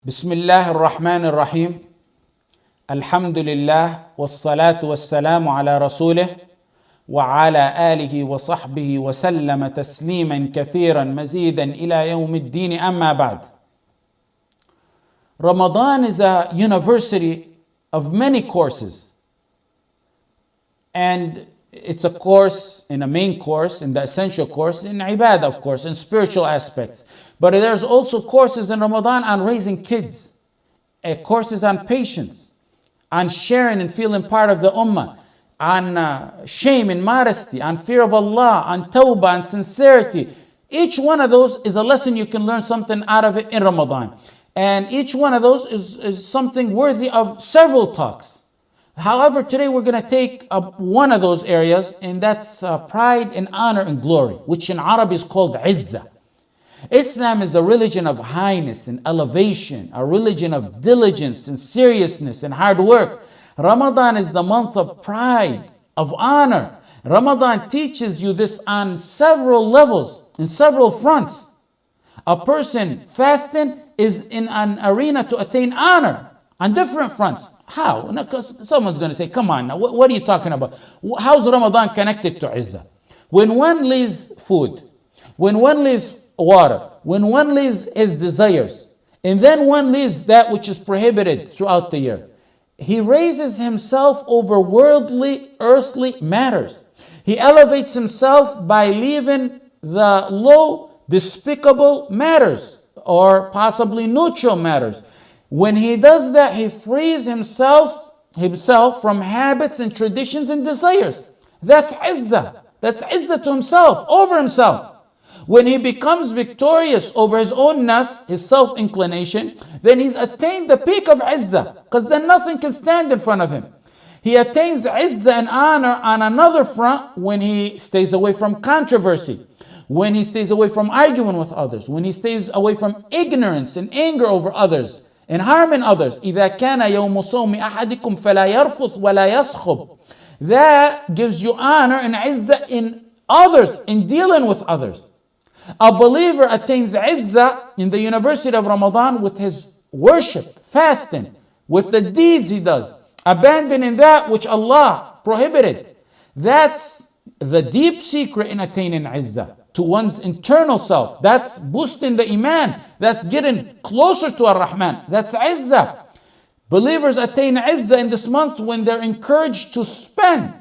بسم الله الرحمن الرحيم. الحمد لله والصلاة والسلام على رسوله وعلى آله وصحبه وسلم تسليما كثيرا مزيدا إلى يوم الدين. أما بعد. Ramadan is a university of many courses. And it's a course, in a main course, in the essential course, in ibadah, of course, in spiritual aspects. But there's also courses in Ramadan on raising kids, courses on patience, on sharing and feeling part of the ummah, on shame and modesty, on fear of Allah, on tawbah and sincerity. Each one of those is a lesson you can learn something out of it in Ramadan. And each one of those is something worthy of several talks. However, today we're going to take up one of those areas, and that's pride and honor and glory, which in Arabic is called Izzah. Islam is a religion of highness and elevation, a religion of diligence and seriousness and hard work. Ramadan is the month of pride, of honor. Ramadan teaches you this on several levels, in several fronts. A person fasting is in an arena to attain honor on different fronts. How? Because someone's going to say, come on now, what are you talking about? How's Ramadan connected to Izzah? When one leaves food, when one leaves water, when one leaves his desires, and then one leaves that which is prohibited throughout the year, he raises himself over worldly, earthly matters. He elevates himself by leaving the low, despicable matters, or possibly neutral matters. When he does that, he frees himself from habits and traditions and desires. That's Izzah. That's Izzah to himself, over himself. When he becomes victorious over his own nafs, his self-inclination, then he's attained the peak of Izzah, because then nothing can stand in front of him. He attains Izzah and honor on another front when he stays away from controversy, when he stays away from arguing with others, when he stays away from ignorance and anger over others, and harming others. إِذَا كَانَ يَوْمُ صَوْمِ أَحَدِكُمْ فَلَا يَرْفُثْ وَلَا يَصْخُبْ. That gives you honor and izzah in others, in dealing with others. A believer attains izzah in the university of Ramadan with his worship, fasting, with the deeds he does, abandoning that which Allah prohibited. That's the deep secret in attaining izzah to one's internal self. That's boosting the iman. That's getting closer to Ar-Rahman. That's Izzah. Believers attain Izzah in this month when they're encouraged to spend.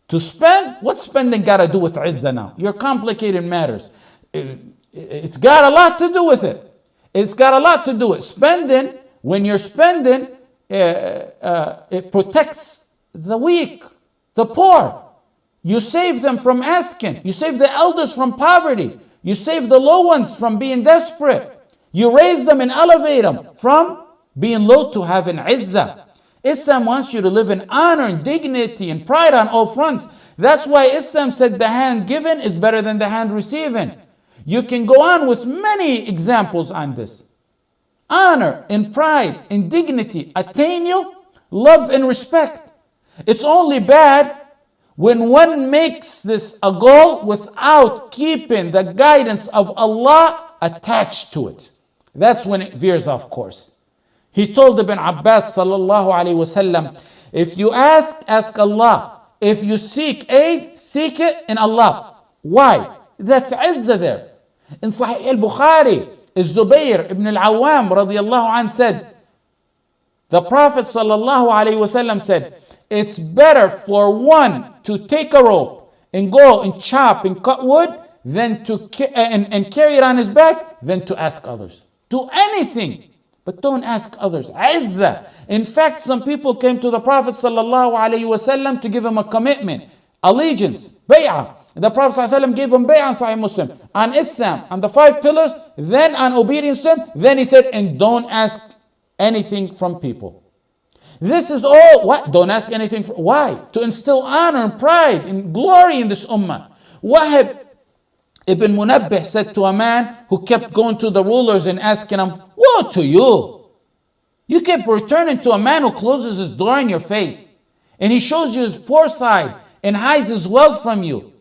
To spend? What's spending got to do with Izzah now? Your complicated matters. It's got a lot to do with it. It's got a lot to do with spending. When you're spending, it protects the weak, the poor. You save them from asking. You save the elders from poverty. You save the low ones from being desperate. You raise them and elevate them from being low to having izzah. Islam wants you to live in honor and dignity and pride on all fronts. That's why Islam said the hand given is better than the hand receiving. You can go on with many examples on this. Honor and pride and dignity attain you, love and respect. It's only bad when one makes this a goal without keeping the guidance of Allah attached to it. That's when it veers off course. He told Ibn Abbas sallallahu alayhi wasallam, if you ask Allah. If you seek aid, seek it in Allah. Why? That's izzah there. In Sahih al-Bukhari, Zubayr ibn al-Awwam radiyallahu anh said, the Prophet sallallahu alayhi wasallam said, it's better for one to take a rope and go and chop and cut wood than and carry it on his back than to ask others. Do anything, but don't ask others. Izzah. In fact, some people came to the Prophet sallallahu alaihi wasallam to give him a commitment, allegiance, bay'ah. The Prophet sallallahu alaihi wasallam gave him bay'ah on Sahih Muslim, on Islam, on the 5 pillars, then on obedience to him. Then he said, and don't ask anything from people. This is all, what? Don't ask anything. Why? To instill honor and pride and glory in this ummah. Wahab ibn Munabbih said to a man who kept going to the rulers and asking them, woe to you. You keep returning to a man who closes his door in your face. And he shows you his poor side and hides his wealth from you.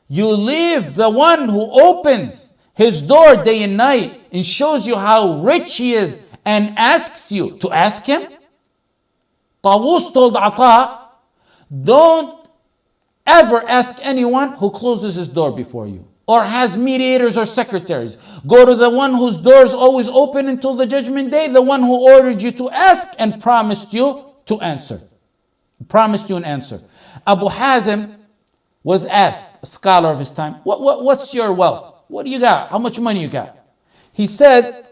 You leave the one who opens his door day and night and shows you how rich he is and asks you to ask him? Tawus told Ata, don't ever ask anyone who closes his door before you or has mediators or secretaries. Go to the one whose door is always open until the judgment day, the one who ordered you to ask and promised you to answer. Promised you an answer. Abu Hazim was asked, a scholar of his time, what's your wealth? What do you got? How much money you got? He said,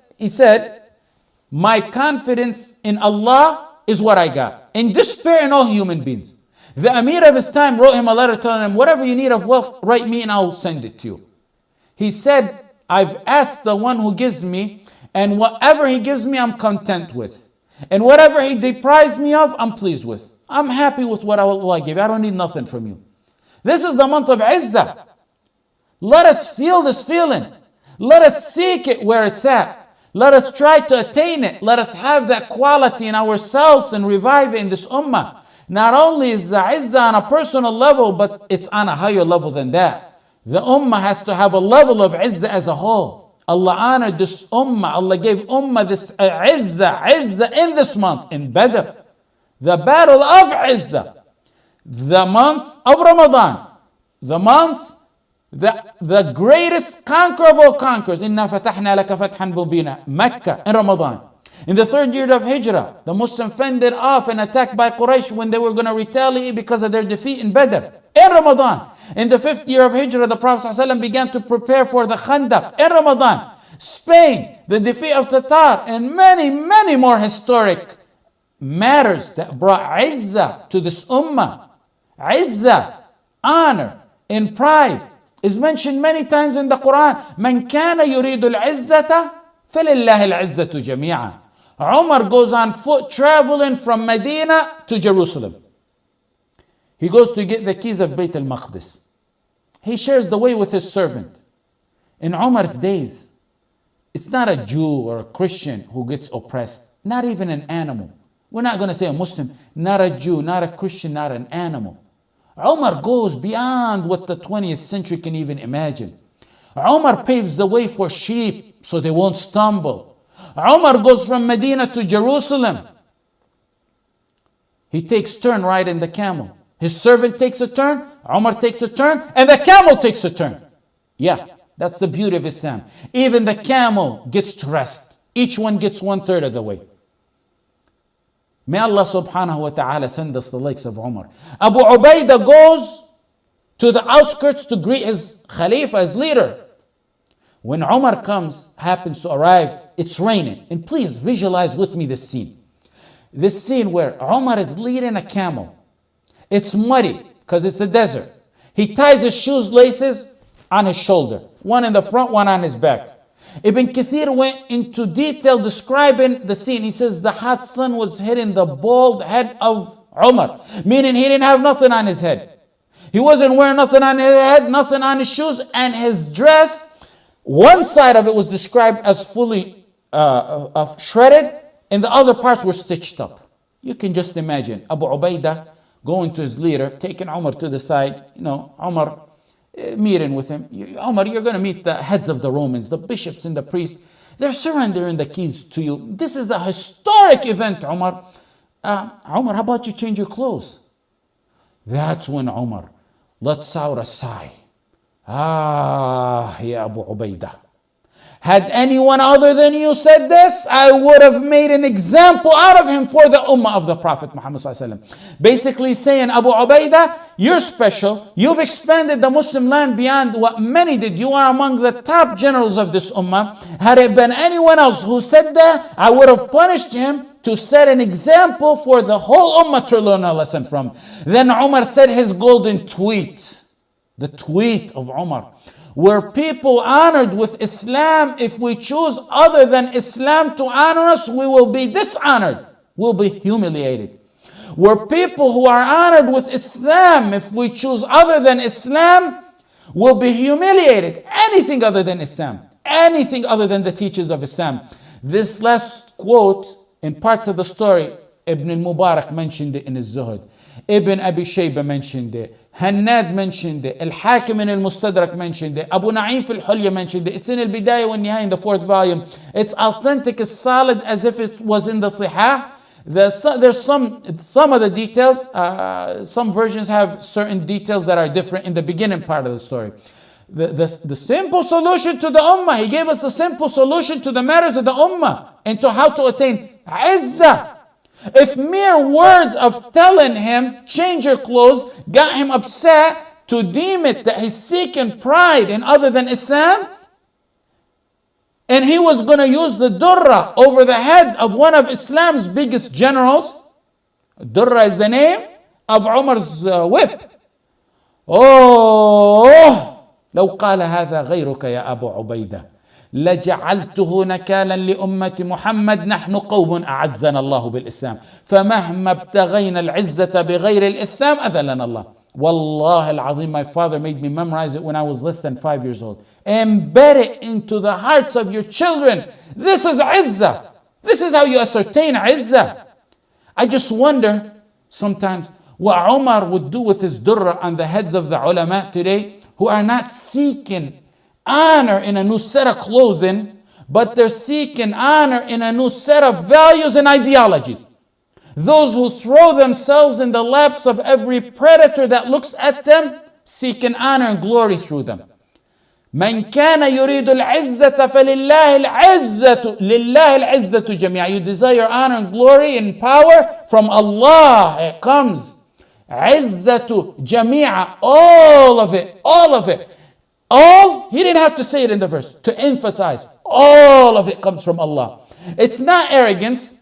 my confidence in Allah is what I got. In despair in all human beings. The Amir of his time wrote him a letter telling him, whatever you need of wealth, write me and I'll send it to you. He said, I've asked the one who gives me, and whatever he gives me, I'm content with. And whatever he deprives me of, I'm pleased with. I'm happy with what Allah gave. I don't need nothing from you. This is the month of Izzah. Let us feel this feeling. Let us seek it where it's at. Let us try to attain it. Let us have that quality in ourselves and revive it in this ummah. Not only is the Izzah on a personal level, but it's on a higher level than that. The ummah has to have a level of Izzah as a whole. Allah honored this ummah. Allah gave ummah this Izzah in this month, in Badr. The battle of Izzah. The month of Ramadan. The month, the greatest conqueror of all conquerors. Inna fatahna laka fathan mubina. Mecca in Ramadan. In the third year of Hijrah, the Muslims fended off an attack by Quraysh when they were going to retaliate because of their defeat in Badr. In Ramadan. In the fifth year of Hijrah, the Prophet ﷺ began to prepare for the Khandaq. In Ramadan. Spain, the defeat of Tatar, and many, many more historic matters that brought Izzah to this ummah. Izzah, honor, and pride is mentioned many times in the Quran. Man kana yuridu al-izzata falillahi al-izzatu jami'an. Umar goes on foot traveling from Medina to Jerusalem. He goes to get the keys of Bayt al-Maqdis. He shares the way with his servant. In Umar's days, it's not a Jew or a Christian who gets oppressed. Not even an animal. We're not going to say a Muslim, not a Jew, not a Christian, not an animal. Umar goes beyond what the 20th century can even imagine. Umar paves the way for sheep so they won't stumble. Umar goes from Medina to Jerusalem. He takes turn riding the camel. His servant takes a turn, Umar takes a turn, and the camel takes a turn. Yeah, that's the beauty of Islam. Even the camel gets to rest. Each one gets 1/3 of the way. May Allah subhanahu wa ta'ala send us the likes of Umar. Abu Ubaidah goes to the outskirts to greet his Khalifa, his leader. When Umar happens to arrive, it's raining. And please visualize with me this scene. This scene where Umar is leading a camel. It's muddy because it's a desert. He ties his shoes laces on his shoulder. One in the front, one on his back. Ibn Kathir went into detail describing the scene. He says the hot sun was hitting the bald head of Umar, meaning he didn't have nothing on his head. He wasn't wearing nothing on his head, nothing on his shoes, and his dress, one side of it was described as fully shredded, and the other parts were stitched up. You can just imagine Abu Ubaidah going to his leader, taking Umar to the side, Umar meeting with him. Umar, you're going to meet the heads of the Romans, the bishops and the priests. They're surrendering the keys to you. This is a historic event, Umar. Umar, how about you change your clothes? That's when Umar lets out a sigh. Ya Abu Ubaidah. Had anyone other than you said this, I would have made an example out of him for the ummah of the Prophet Muhammad ﷺ. Basically saying, Abu Ubaidah, you're special. You've expanded the Muslim land beyond what many did. You are among the top generals of this ummah. Had it been anyone else who said that, I would have punished him to set an example for the whole ummah to learn a lesson from. Then Umar said his golden tweet. The tweet of Umar. Were people honored with Islam? If we choose other than Islam to honor us, we will be dishonored. We'll be humiliated. Were people who are honored with Islam? If we choose other than Islam, we'll be humiliated. Anything other than Islam. Anything other than the teachings of Islam. This last quote in parts of the story Ibn al-Mubarak mentioned it in his Zuhud. Ibn Abi Shayba mentioned it. Hannad mentioned it. Al-Hakim in al-Mustadrak mentioned it. Abu Na'im fil Hulya mentioned it. It's in al-Bidayah wa Nihaya in the 4th volume. It's authentic, as solid as if it was in the Sihah. There's some of the details. Some versions have certain details that are different in the beginning part of the story. The simple solution to the ummah, he gave us the simple solution to the matters of the ummah and to how to attain izzah. If mere words of telling him, change your clothes, got him upset to deem it that he's seeking pride in other than Islam, and he was going to use the durra over the head of one of Islam's biggest generals. Durra is the name of Umar's whip. لو قال هذا غيرك يا أبو عبيدة لجعلته نكالا لأمة محمد نحن قوم أعزنا الله بالإسلام فمهما ابتغينا العزة بغير الإسلام أذلنا الله. Wallah al-Azim, my father made me memorize it when I was less than 5 years old. Embed it into the hearts of your children. This is izzah. This is how you ascertain izzah. I just wonder sometimes what Umar would do with his durra on the heads of the ulama today, who are not seeking honor in a new set of clothing, but they're seeking honor in a new set of values and ideologies. Those who throw themselves in the laps of every predator that looks at them, seeking honor and glory through them. من كان يريد العزة فلله العزة لله العزة جميعا. You desire honor and glory and power from Allah. It comes. عزة جميعا. All of it. All of it. All, he didn't have to say it in the verse to emphasize. All of it comes from Allah. It's not arrogance,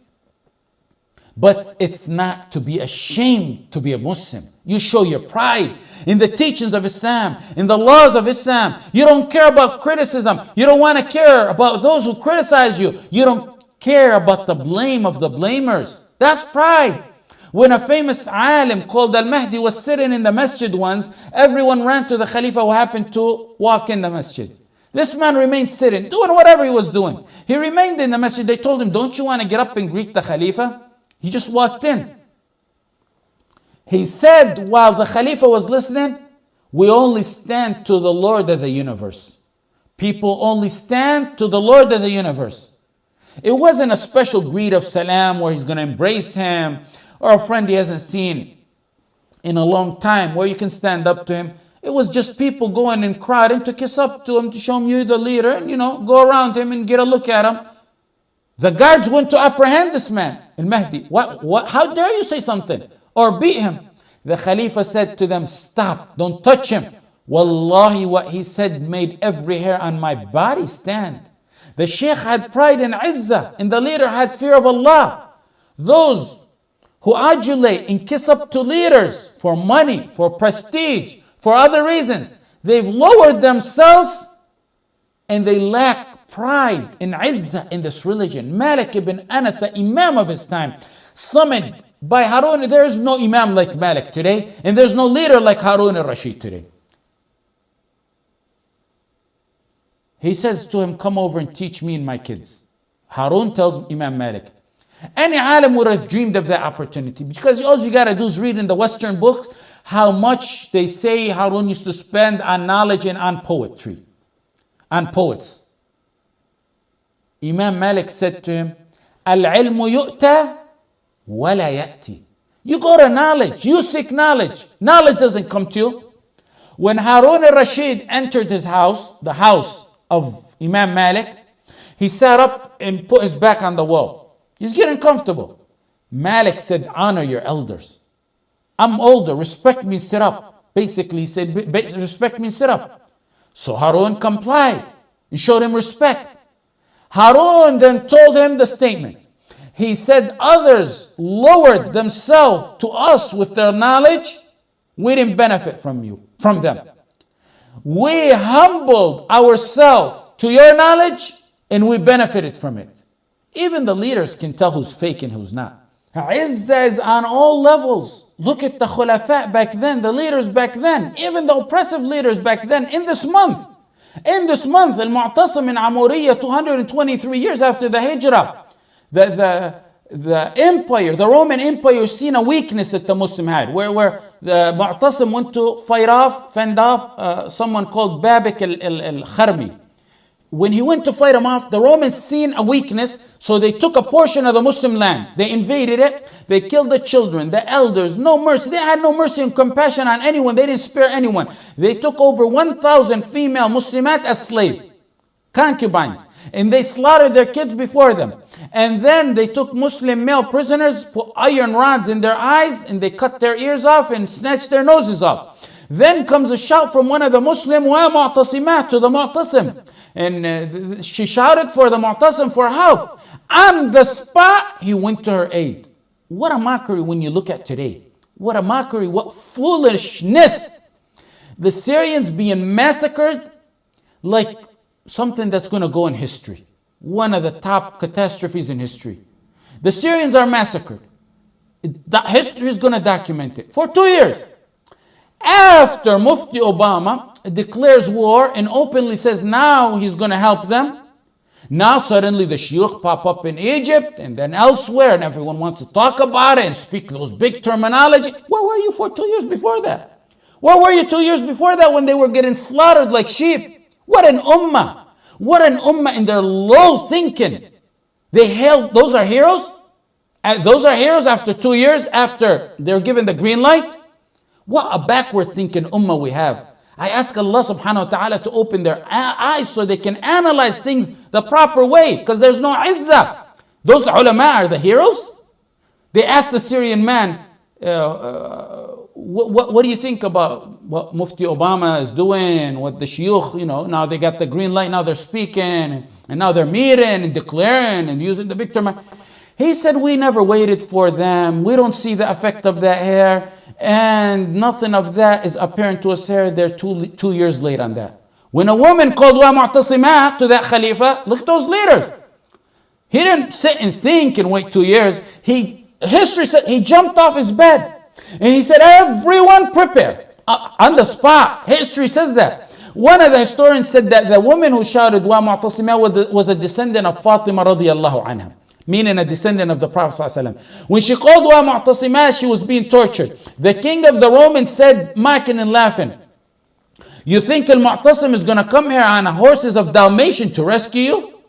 but it's not to be ashamed to be a Muslim. You show your pride in the teachings of Islam, in the laws of Islam. You don't care about criticism. You don't want to care about those who criticize you. You don't care about the blame of the blamers. That's pride. When a famous alim called Al-Mahdi was sitting in the masjid once, everyone ran to the Khalifa who happened to walk in the masjid. This man remained sitting, doing whatever he was doing. He remained in the masjid. They told him, don't you want to get up and greet the Khalifa? He just walked in. He said while the Khalifa was listening, we only stand to the Lord of the universe. People only stand to the Lord of the universe. It wasn't a special greet of salam where he's going to embrace him, or a friend he hasn't seen in a long time where you can stand up to him. It was just people going and crowding to kiss up to him, to show him you're the leader, and go around him and get a look at him. The guards went to apprehend this man, Al-Mahdi. What? How dare you say something? Or beat him. The Khalifa said to them, stop, don't touch him. Wallahi, what he said made every hair on my body stand. The Sheikh had pride in izzah, and the leader had fear of Allah. Those who adulate and kiss up to leaders for money, for prestige, for other reasons, they've lowered themselves and they lack pride in izzah in this religion. Malik ibn Anas, the Imam of his time, summoned by Harun. There is no Imam like Malik today, and there's no leader like Harun al-Rashid today. He says to him, come over and teach me and my kids. Harun tells Imam Malik. Any alim would have dreamed of that opportunity, because all you got to do is read in the Western books how much they say Harun used to spend on knowledge and on poetry, on poets. Imam Malik said to him, Al-ilmu yu'ta wa la ya'ti. You go to knowledge, you seek knowledge. Knowledge doesn't come to you. When Harun al-Rashid entered his house, the house of Imam Malik, he sat up and put his back on the wall. He's getting comfortable. Malik said, honor your elders. I'm older, respect me, sit up. Basically, he said, respect me, sit up. So Harun complied and showed him respect. Harun then told him the statement. He said, others lowered themselves to us with their knowledge. We didn't benefit from them. We humbled ourselves to your knowledge and we benefited from it. Even the leaders can tell who's fake and who's not. Izzah is on all levels. Look at the khulafa back then, the leaders back then, even the oppressive leaders back then. In this month, Al-Mu'tasim in Amuriya, 223 years after the Hijrah, the empire, the Roman Empire, seen a weakness that the Muslim had, where the Mu'tasim went to fend off someone called Babik al-Kharmi. When he went to fight him off, the Romans seen a weakness, so they took a portion of the Muslim land. They invaded it. They killed the children, the elders, no mercy. They had no mercy and compassion on anyone. They didn't spare anyone. They took over 1,000 female Muslimat as slaves, concubines, and they slaughtered their kids before them. And then they took Muslim male prisoners, put iron rods in their eyes, and they cut their ears off and snatched their noses off. Then comes a shout from one of the Muslim, wa mu'tasimat, to the Mu'tasim. And she shouted for the Mu'tasim for help. On the spot, he went to her aid. What a mockery when you look at today. What a mockery, what foolishness. The Syrians being massacred like something that's going to go in history. One of the top catastrophes in history. The Syrians are massacred. History is going to document it. For 2 years. After Mufti Obama declares war and openly says now he's going to help them, now suddenly the shiuch pop up in Egypt and then elsewhere, and everyone wants to talk about it and speak those big terminology. Where were you for 2 years before that? Where were you 2 years before that when they were getting slaughtered like sheep? What an ummah. What an ummah in their low thinking. They hailed, those are heroes? And those are heroes after 2 years, after they're given the green light? What a backward thinking ummah we have. I ask Allah subhanahu wa ta'ala to open their eyes so they can analyze things the proper way, because there's no izzah. Those ulama are the heroes. They asked the Syrian man, what do you think about what Mufti Obama is doing, what the shiuch, now they got the green light, now they're speaking, and now they're meeting and declaring and using the big term. He said, we never waited for them. We don't see the effect of that here. And nothing of that is apparent to us here. They're 2 years late on that. When a woman called wa mu'tasimah to that Khalifa, look at those leaders. He didn't sit and think and wait 2 years. History said he jumped off his bed. And he said, everyone prepare. On the spot. History says that. One of the historians said that the woman who shouted wa mu'tasimah was a descendant of Fatima radiyallahu anha, meaning a descendant of the Prophet ﷺ. When she called wa mu'tasimah, she was being tortured. The king of the Romans said, mocking and laughing, you think al-Mu'tasim is going to come here on horses of Dalmatian to rescue you?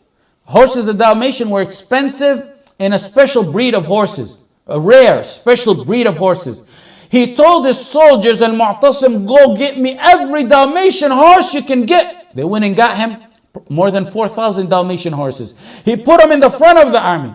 Horses of Dalmatian were expensive and a special breed of horses, a rare, special breed of horses. He told his soldiers, al-Mu'tasim, go get me every Dalmatian horse you can get. They went and got him more than 4,000 Dalmatian horses. He put them in the front of the army.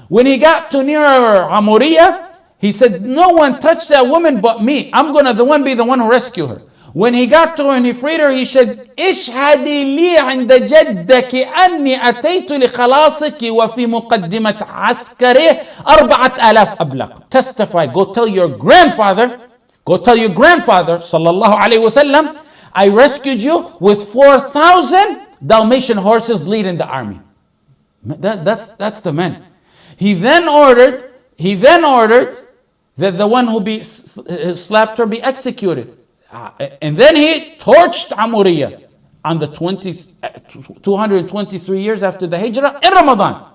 When he got to near Amuriya, he said, no one touched that woman but me. I'm going to be the one who rescue her. When he got to her and he freed her, he said, اشهدي لي عند جدك أني أتيت لخلاصك وفي مقدمة عسكري 4,000 أبلق. Testify, go tell your grandfather, sallallahu alayhi wasallam, I rescued you with 4,000 Dalmatian horses leading the army. That's the man. He then ordered that the one who slapped her be executed. And then he torched Amuriya on the 223 years after the Hijrah in Ramadan.